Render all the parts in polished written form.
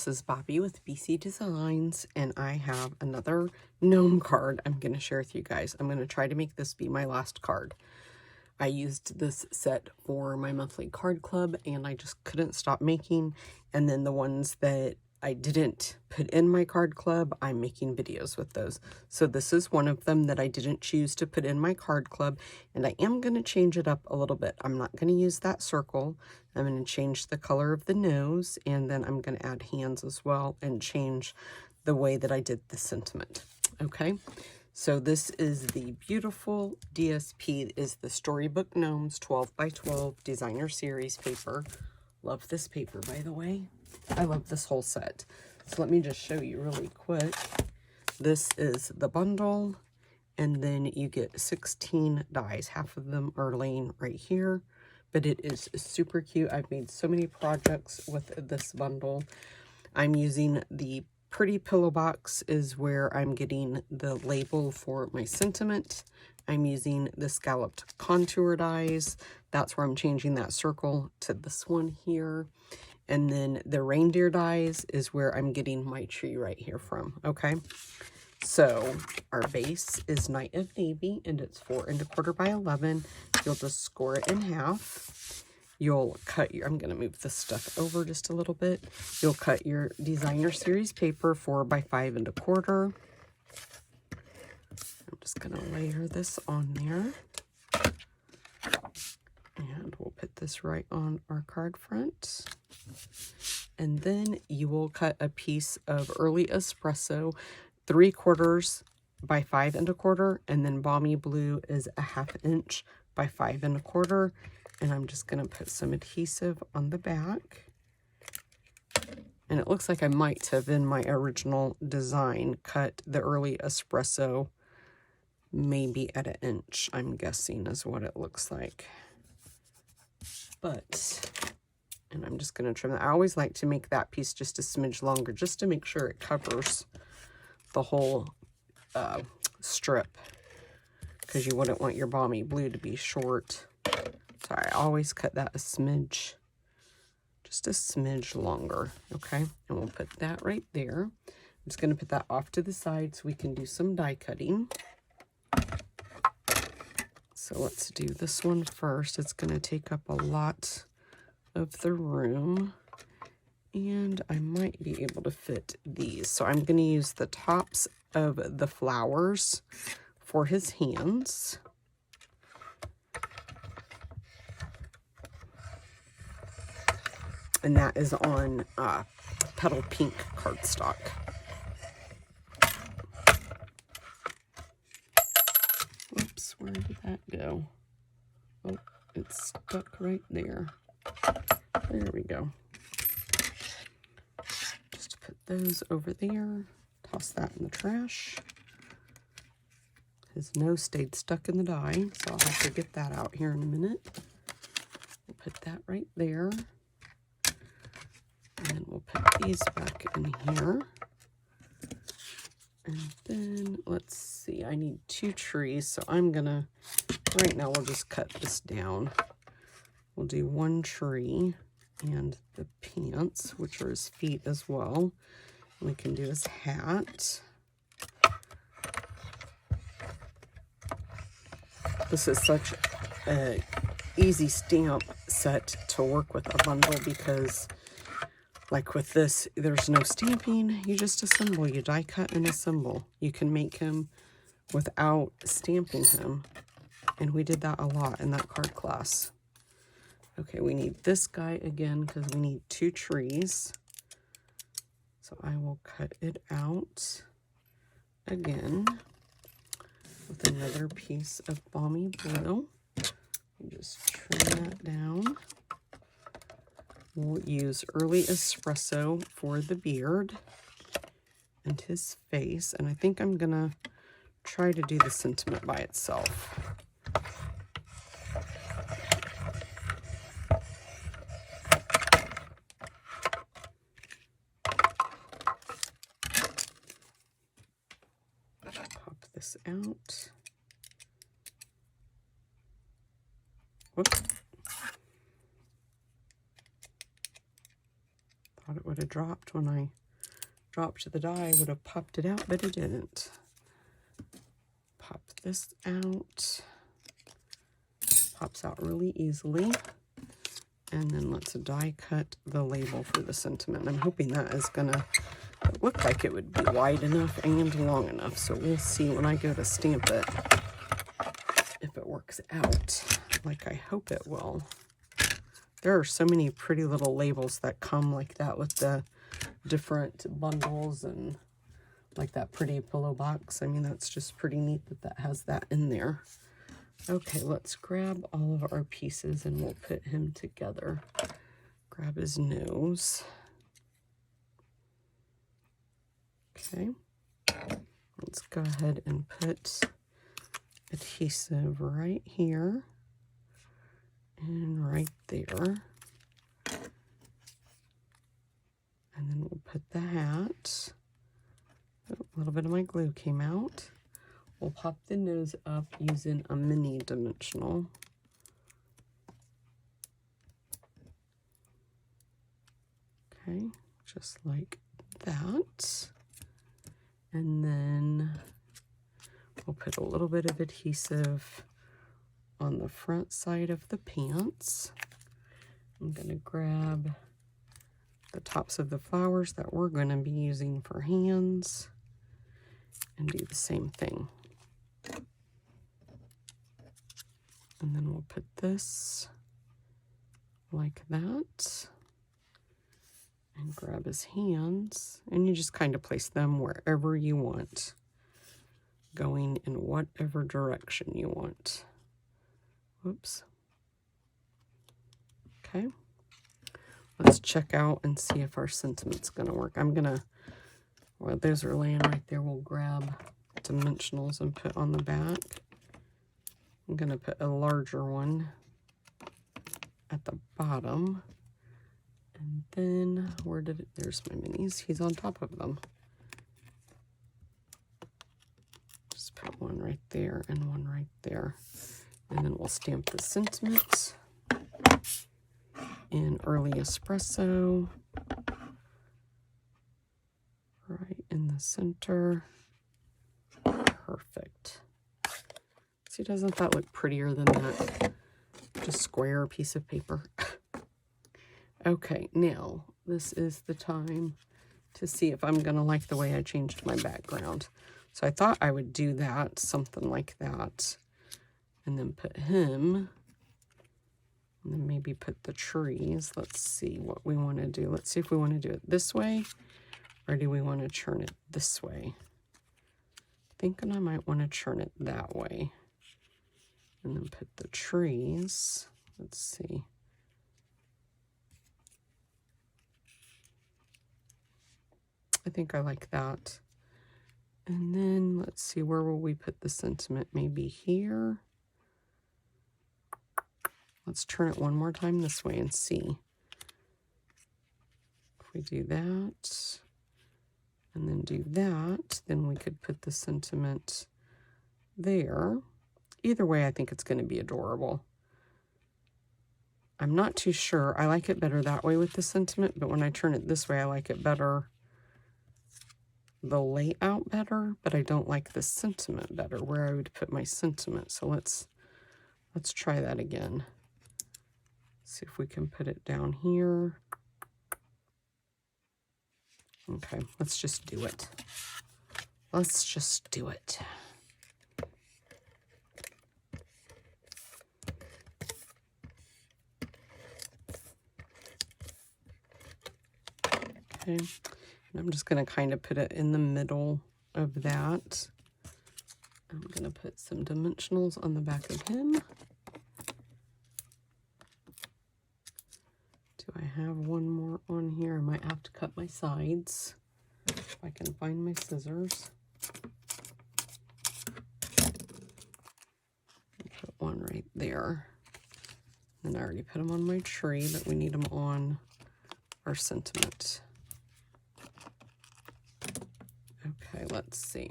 this is Bobby with BC Designs, and I have another gnome card I'm going to share with you guys. I'm going to try to make this be my last card. I used this set for my monthly card club, and I just couldn't stop making, and then the ones that I didn't put in my card club, I'm making videos with those. So this is one of them that I didn't choose to put in my card club, and I am going to change it up a little bit. I'm not going to use that circle. I'm going to change the color of the nose, and then I'm going to add hands as well and change the way that I did the sentiment. Okay, so this is the beautiful DSP. It is the Storybook Gnomes 12 by 12 designer series paper. Love this paper, by the way. I love this whole set. So let me just show you really quick. This is the bundle, and then you get 16 dies. Half of them are laying right here, but it is super cute. I've made so many projects with this bundle. I'm using the Pretty Pillow Box is where I'm getting the label for my sentiment. I'm using the scalloped contour dies. That's where I'm changing that circle to this one here. And then the reindeer dies is where I'm getting my tree right here from, okay? So our base is Night of Navy, and it's 4 1/4 by 11. You'll just score it in half. You'll cut your, I'm going to move this stuff over just a little bit. You'll cut your designer series paper 4 by 5 1/4. I'm just going to layer this on there. And we'll put this right on our card front. And then you will cut a piece of early espresso 3/4 by 5 1/4, and then balmy blue is a 1/2 inch by 5 1/4. And I'm just going to put some adhesive on the back. And it looks like I might have, in my original design, cut the early espresso maybe at 1 inch, I'm guessing is what it looks like. But, and I'm just going to trim that. I always like to make that piece just a smidge longer, just to make sure it covers the whole strip, because you wouldn't want your balmy blue to be short. So I always cut that a smidge, just a smidge longer, okay? And we'll put that right there. I'm just going to put that off to the side so we can do some die cutting. So let's do this one first. It's going to take up a lot of the room, and I might be able to fit these. So I'm going to use the tops of the flowers for his hands. And that is on Petal Pink cardstock. Whoops, where did that go? Oh, it's stuck right there. There we go. Just put those over there. Toss that in the trash. His nose stayed stuck in the die, so I'll have to get that out here in a minute. We'll put that right there. And we'll put these back in here. And then, let's see, I need 2 trees, so I'm gonna, right now we'll just cut this down. We'll do 1 tree and the pants, which are his feet as well. We can do his hat. This is such an easy stamp set to work with a bundle, because like with this, there's no stamping. You just assemble. You die cut and assemble. You can make him without stamping him. And we did that a lot in that card class. Okay, we need this guy again because we need 2 trees. So I will cut it out again with another piece of balmy blue. Just trim that down. We'll use early espresso for the beard and his face. And I think I'm going to try to do the sentiment by itself. Pop this out. Whoops. Thought it would have dropped when I dropped the die. I would have popped it out, but it didn't. Pop this out. Pops out really easily. And then let's die cut the label for the sentiment. I'm hoping that is gonna look like it would be wide enough and long enough. So we'll see when I go to stamp it if it works out like I hope it will. There are so many pretty little labels that come like that with the different bundles and like that pretty pillow box. I mean, that's just pretty neat that that has that in there. Okay, let's grab all of our pieces and we'll put him together. Grab his nose. Okay, let's go ahead and put adhesive right here and right there. And then we'll put the hat. Oh, a little bit of my glue came out. We'll pop the nose up using a mini dimensional. Okay, just like that. And then we'll put a little bit of adhesive on the front side of the pants. I'm going to grab the tops of the flowers that we're going to be using for hands and do the same thing. And then we'll put this like that and grab his hands, and you just kind of place them wherever you want, going in whatever direction you want. Whoops. Okay. Let's check out and see if our sentiment's going to work. I'm going to, well, those are laying right there. We'll grab dimensionals and put on the back. I'm going to put a larger one at the bottom. And then, where did it, there's my minis. He's on top of them. Just put one right there and one right there. And then we'll stamp the sentiment in early espresso. Right in the center. Perfect. See, doesn't that look prettier than that just square piece of paper? Okay, now this is the time to see if I'm going to like the way I changed my background. So I thought I would do that, something like that, and then put him, and then maybe put the trees. Let's see what we want to do. Let's see if we want to do it this way, or do we want to churn it this way? Thinking I might want to churn it that way. And then put the trees. Let's see. I think I like that. And then let's see, where will we put the sentiment? Maybe here. Let's turn it one more time this way and see. If we do that, and then do that, then we could put the sentiment there. Either way, I think it's going to be adorable. I'm not too sure. I like it better that way with the sentiment, but when I turn it this way, I like it better, the layout better, but I don't like the sentiment better, where I would put my sentiment. So let's try that again. See if we can put it down here. Okay, let's just do it. Let's just do it. Okay, and I'm just going to kind of put it in the middle of that. I'm going to put some dimensionals on the back of him. Do I have one more on here? I might have to cut my sides if I can find my scissors. Put one right there. And I already put them on my tree, but we need them on our sentiment. Okay, let's see.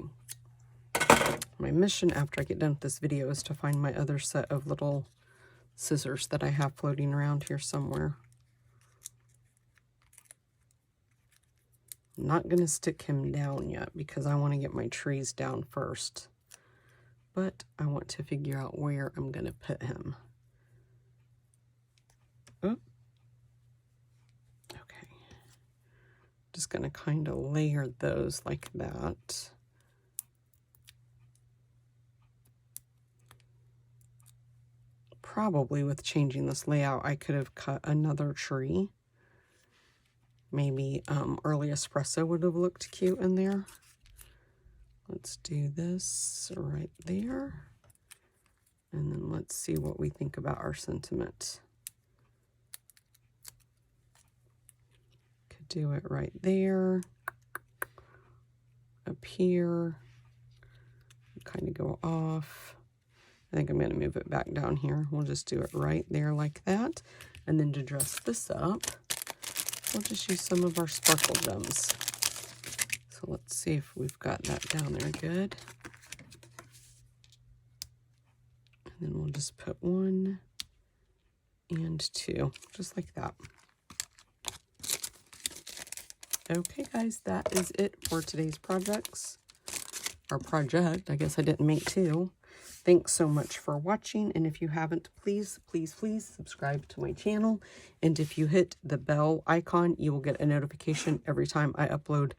My mission after I get done with this video is to find my other set of little scissors that I have floating around here somewhere. I'm not going to stick him down yet because I want to get my trees down first. But I want to figure out where I'm going to put him. Oh. Okay. Just going to kind of layer those like that. Probably with changing this layout, I could have cut another tree. Maybe early espresso would have looked cute in there. Let's do this right there. And then let's see what we think about our sentiment. Could do it right there. Up here. Kind of go off. I think I'm going to move it back down here. We'll just do it right there like that. And then to dress this up, we'll just use some of our sparkle gems. So let's see if we've got that down there good. And then we'll just put 1 and 2, just like that. Okay, guys, that is it for today's projects. Or project, I guess I didn't make 2. Thanks so much for watching, and if you haven't, please subscribe to my channel, and if you hit the bell icon, you will get a notification every time I upload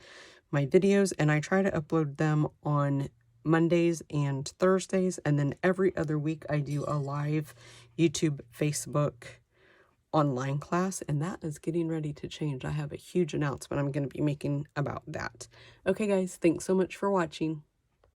my videos, and I try to upload them on Mondays and Thursdays, and then every other week I do a live YouTube, Facebook online class, and that is getting ready to change. I have a huge announcement I'm going to be making about that. Okay, guys, thanks so much for watching.